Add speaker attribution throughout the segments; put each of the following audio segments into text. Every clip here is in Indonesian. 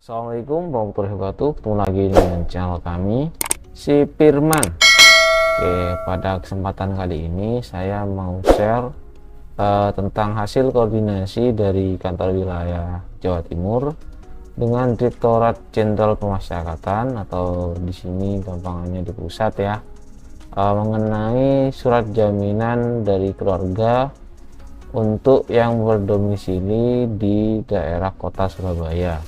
Speaker 1: Assalamualaikum warahmatullahi wabarakatuh. Ketemu lagi dengan channel kami, si Firman. Oke, pada kesempatan kali ini saya mau share tentang hasil koordinasi dari kantor wilayah Jawa Timur dengan Direktorat Jenderal Pemasyarakatan, atau di sini gampangannya di pusat ya, mengenai surat jaminan dari keluarga untuk yang berdomisili di daerah kota Surabaya.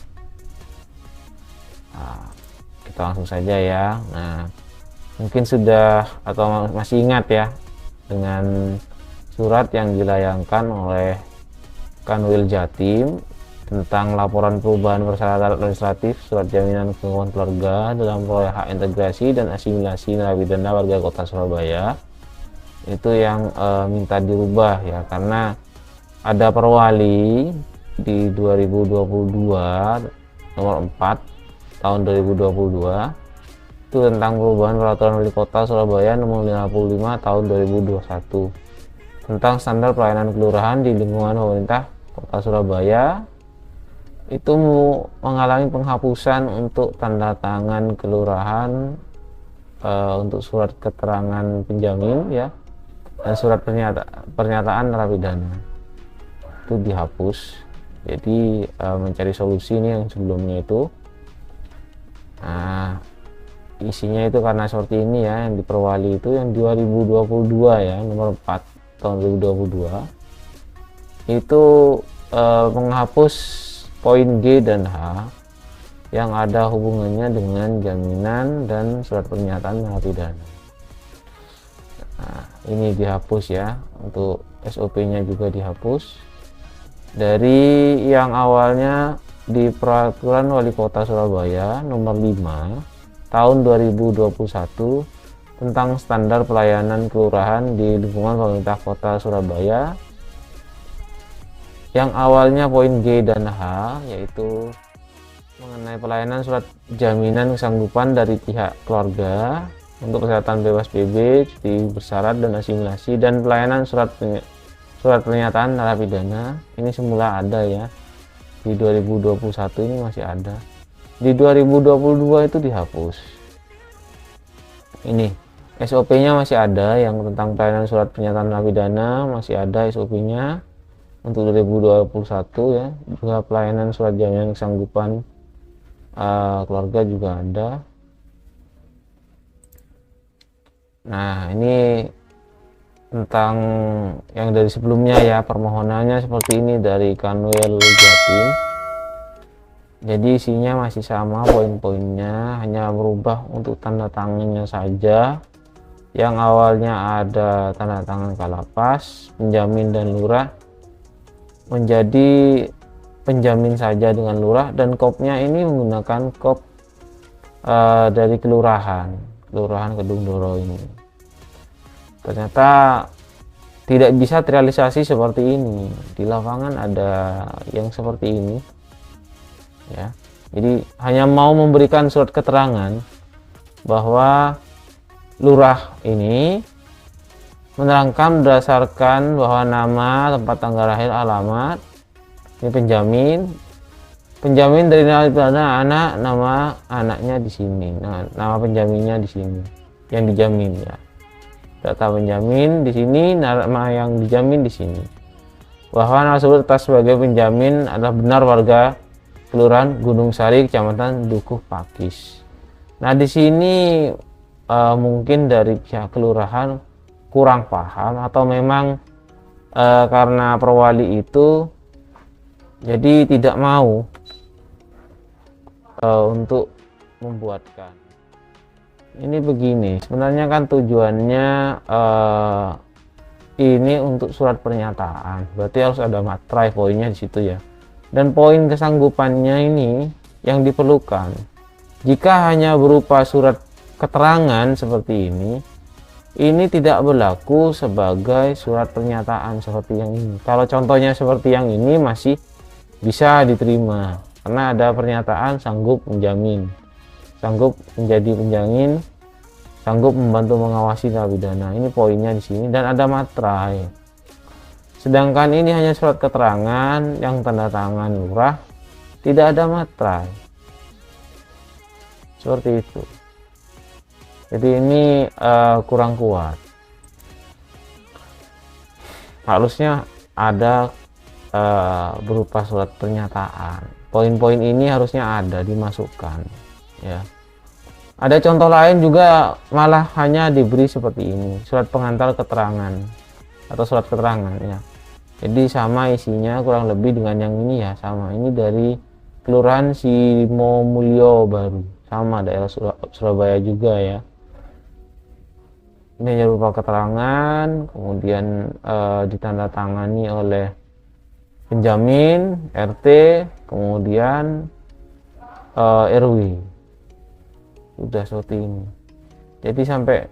Speaker 1: Nah, kita langsung saja ya. Nah, mungkin sudah atau masih ingat ya dengan surat yang dilayangkan oleh Kanwil Jatim tentang laporan perubahan persyaratan administratif surat jaminan gangguan keluarga dalam proyek hak integrasi dan asimilasi narapidana warga kota Surabaya. Itu yang minta dirubah ya, karena ada perwali di 2022 nomor 4 tahun 2022 itu tentang perubahan peraturan wali kota Surabaya nomor 55 tahun 2021 tentang standar pelayanan kelurahan di lingkungan pemerintah kota Surabaya. Itu mengalami penghapusan untuk tanda tangan kelurahan untuk surat keterangan penjamin ya, dan surat pernyataan narapidana itu dihapus. Jadi mencari solusi ini yang sebelumnya itu. Nah, isinya itu karena seperti ini ya, yang di Perwali itu yang 2022 ya, nomor 4 tahun 2022 itu menghapus poin G dan H yang ada hubungannya dengan jaminan dan surat pernyataan narapidana. Nah, ini dihapus ya, untuk SOP-nya juga dihapus dari yang awalnya di Peraturan Wali Kota Surabaya nomor 5 tahun 2021 tentang standar pelayanan kelurahan di lingkungan pemerintah kota Surabaya, yang awalnya poin G dan H yaitu mengenai pelayanan surat jaminan kesanggupan dari pihak keluarga untuk kesehatan bebas PB, cuti bersyarat dan asimilasi, dan pelayanan surat pernyataan narapidana. Ini semula ada ya, di 2021 ini masih ada, di 2022 itu dihapus. Ini SOP-nya masih ada, yang tentang pelayanan surat pernyataan narapidana masih ada SOP-nya untuk 2021 ya, juga pelayanan surat jaminan kesanggupan keluarga juga ada. Nah, ini tentang yang dari sebelumnya ya, permohonannya seperti ini dari Kanwil Jatim. Jadi isinya masih sama, poin-poinnya hanya berubah untuk tanda tangannya saja. Yang awalnya ada tanda tangan Kalapas, penjamin dan lurah menjadi penjamin saja dengan lurah, dan kopnya ini menggunakan kop dari kelurahan Kedung Doro ini. Ternyata tidak bisa terrealisasi seperti ini. Di lapangan ada yang seperti ini ya. Jadi hanya mau memberikan surat keterangan bahwa lurah ini menerangkan berdasarkan bahwa nama, tempat tanggal lahir, alamat, ini penjamin dari narapidana anak, nama anaknya di sini, nah, nama penjaminnya di sini yang dijamin ya. Data penjamin di sini, nama yang dijamin di sini. Bahwa narasumber atas sebagai penjamin adalah benar warga Kelurahan Gunung Sari, Kecamatan Dukuh Pakis. Nah, di sini mungkin dari pihak kelurahan kurang paham, atau memang karena perwali itu jadi tidak mau untuk membuatkan. Ini begini, sebenarnya kan tujuannya ini untuk surat pernyataan, berarti harus ada materai poinnya di situ ya. Dan poin kesanggupannya ini yang diperlukan. Jika hanya berupa surat keterangan seperti ini tidak berlaku sebagai surat pernyataan seperti yang ini. Kalau contohnya seperti yang ini masih bisa diterima karena ada pernyataan sanggup menjamin, sanggup menjadi penjamin, sanggup membantu mengawasi narapidana. Ini poinnya di sini, dan ada materai. Sedangkan ini hanya surat keterangan yang tanda tangan lurah, tidak ada materai. seperti itu. Jadi ini kurang kuat, harusnya ada berupa surat pernyataan. Poin-poin ini harusnya ada dimasukkan ya. Ada contoh lain juga malah hanya diberi seperti ini, surat pengantar keterangan atau surat keterangan ya. Jadi sama isinya kurang lebih dengan yang ini ya, sama. Ini dari Kelurahan Simomulyo Baru, sama daerah Surabaya juga ya. Ini hanya berupa keterangan, kemudian ditandatangani oleh penjamin, RT, kemudian RW. Sudah seperti ini. Jadi sampai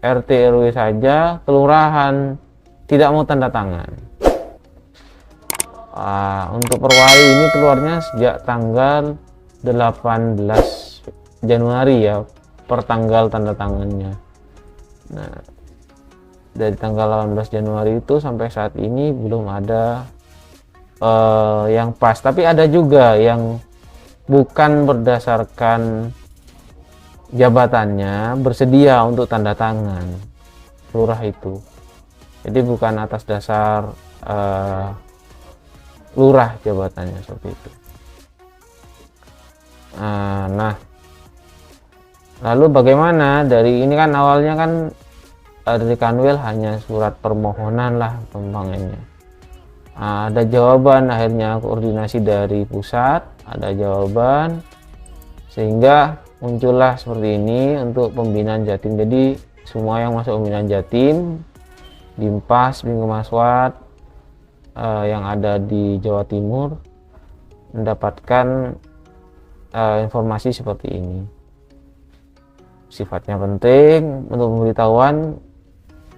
Speaker 1: RT RW saja, kelurahan tidak mau tanda tangan. Untuk Perwali ini keluarnya sejak tanggal 18 Januari ya, per tanggal tanda tangannya. Nah, dari tanggal 18 Januari itu sampai saat ini belum ada yang pas, tapi ada juga yang bukan berdasarkan jabatannya bersedia untuk tanda tangan lurah itu. Jadi bukan atas dasar lurah jabatannya seperti itu. Nah, lalu bagaimana dari ini kan awalnya kan dari Kanwil hanya surat permohonan lah pembangunannya. Ada jawaban, akhirnya koordinasi dari pusat, ada jawaban sehingga muncullah seperti ini untuk pembinaan Jatim. Jadi semua yang masuk pembinaan Jatim, Dimpas, Bingkemaswat yang ada di Jawa Timur mendapatkan informasi seperti ini. Sifatnya penting untuk pemberitahuan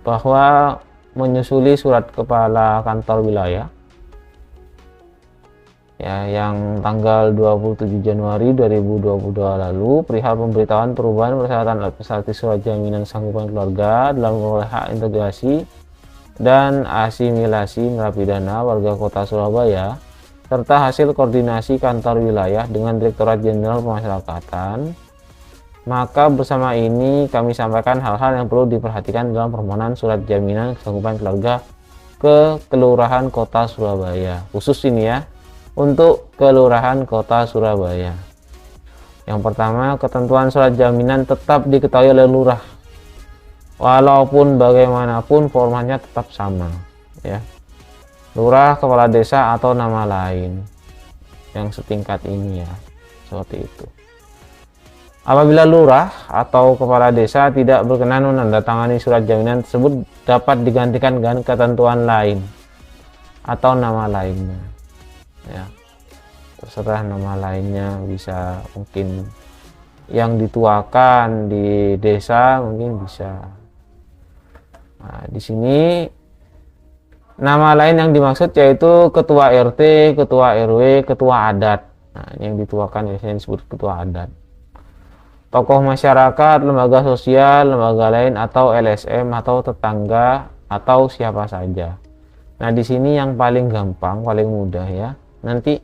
Speaker 1: bahwa menyusuli surat kepala kantor wilayah ya yang tanggal 27 Januari 2022 lalu perihal pemberitahuan perubahan persyaratan administratif surat jaminan sanggupan keluarga dalam memperoleh hak integrasi dan asimilasi narapidana warga Kota Surabaya serta hasil koordinasi kantor wilayah dengan Direktorat Jenderal Pemasyarakatan. Maka bersama ini kami sampaikan hal-hal yang perlu diperhatikan dalam permohonan surat jaminan kesanggupan keluarga ke Kelurahan Kota Surabaya, khusus ini ya, untuk Kelurahan Kota Surabaya. Yang pertama, ketentuan surat jaminan tetap diketahui oleh lurah, walaupun bagaimanapun formatnya tetap sama ya, lurah, kepala desa, atau nama lain yang setingkat ini ya, seperti itu. Apabila lurah atau kepala desa tidak berkenan menandatangani surat jaminan tersebut, dapat digantikan dengan ketentuan lain atau nama lainnya ya, terserah nama lainnya, bisa mungkin yang dituakan di desa mungkin bisa. Nah, di sini nama lain yang dimaksud yaitu ketua RT, ketua RW, ketua adat. Nah, yang dituakan biasanya disebut ketua adat. Tokoh masyarakat, lembaga sosial, lembaga lain atau LSM atau tetangga atau siapa saja. Nah, di sini yang paling gampang, paling mudah ya. Nanti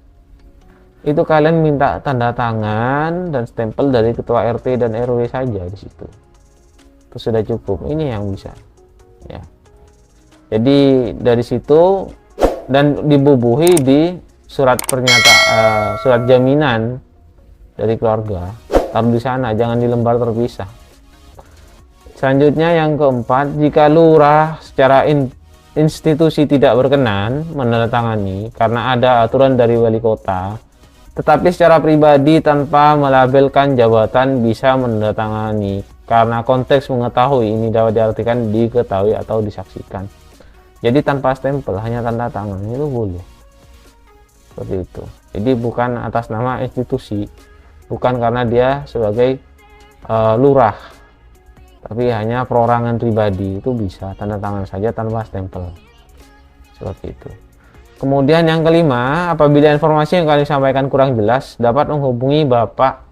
Speaker 1: itu kalian minta tanda tangan dan stempel dari ketua RT dan RW saja di situ. Itu sudah cukup. Ini yang bisa. Ya. Jadi dari situ dan dibubuhi di surat pernyataan, surat jaminan dari keluarga. Taruh di sana, jangan di lembar terpisah. Selanjutnya yang keempat, jika lurah secara institusi tidak berkenan menandatangani karena ada aturan dari wali kota, tetapi secara pribadi tanpa melabelkan jabatan bisa menandatangani karena konteks mengetahui ini dapat diartikan diketahui atau disaksikan. Jadi tanpa stempel, hanya tanda tangan itu boleh. Seperti itu. Jadi bukan atas nama institusi, bukan karena dia sebagai lurah, tapi hanya perorangan pribadi, itu bisa tanda tangan saja tanpa stempel. Seperti itu. Kemudian yang kelima, apabila informasi yang kalian sampaikan kurang jelas, dapat menghubungi Bapak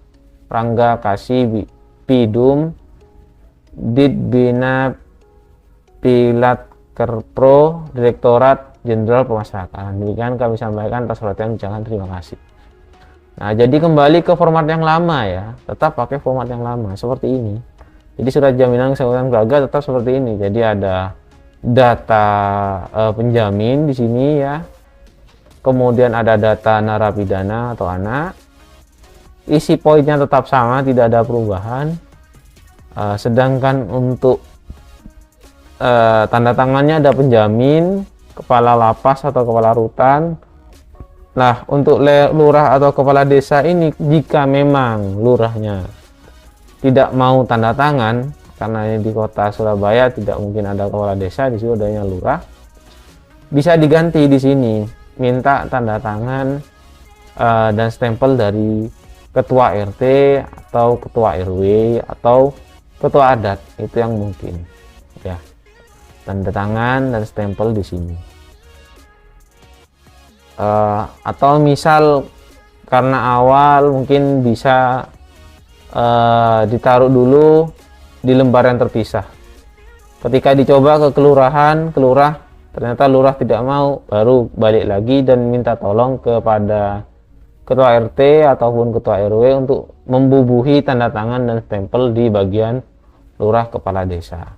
Speaker 1: Rangga Kasih Pidum Ditbina Pilat Kerpro Direktorat Jenderal Pemasyarakatan. Demikian kami sampaikan atas perhatian, jangan terima kasih. Nah, jadi kembali ke format yang lama ya, tetap pakai format yang lama seperti ini. Jadi surat jaminan kesehatan keluarga tetap seperti ini. Jadi ada data penjamin di sini ya. Kemudian ada data narapidana atau anak. Isi poinnya tetap sama, tidak ada perubahan. Sedangkan untuk tanda tangannya ada penjamin, kepala lapas atau kepala rutan. Nah, untuk lurah atau kepala desa ini, jika memang lurahnya tidak mau tanda tangan, karena ini di kota Surabaya tidak mungkin ada kepala desa, di situ adanya lurah, bisa diganti di sini, minta tanda tangan dan stempel dari ketua RT atau ketua RW atau ketua adat, itu yang mungkin ya, tanda tangan dan stempel di sini. Atau misal karena awal mungkin bisa ditaruh dulu di lembar yang terpisah. Ketika dicoba ke kelurahan, ternyata lurah tidak mau, baru balik lagi dan minta tolong kepada ketua RT ataupun ketua RW untuk membubuhi tanda tangan dan stempel di bagian lurah kepala desa.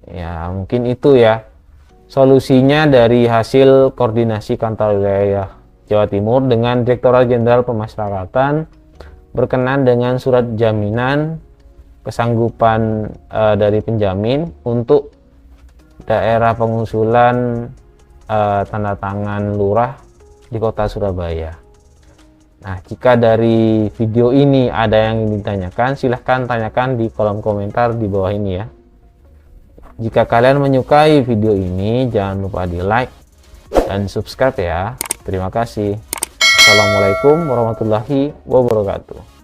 Speaker 1: Ya, mungkin itu ya solusinya dari hasil koordinasi kantor wilayah Jawa Timur dengan Direktorat Jenderal Pemasyarakatan berkenan dengan surat jaminan kesanggupan dari penjamin untuk daerah pengusulan tanda tangan lurah di kota Surabaya. Nah, jika dari video ini ada yang ingin ditanyakan, silahkan tanyakan di kolom komentar di bawah ini ya. Jika kalian menyukai video ini, jangan lupa di like dan subscribe ya. Terima kasih. Assalamualaikum warahmatullahi wabarakatuh.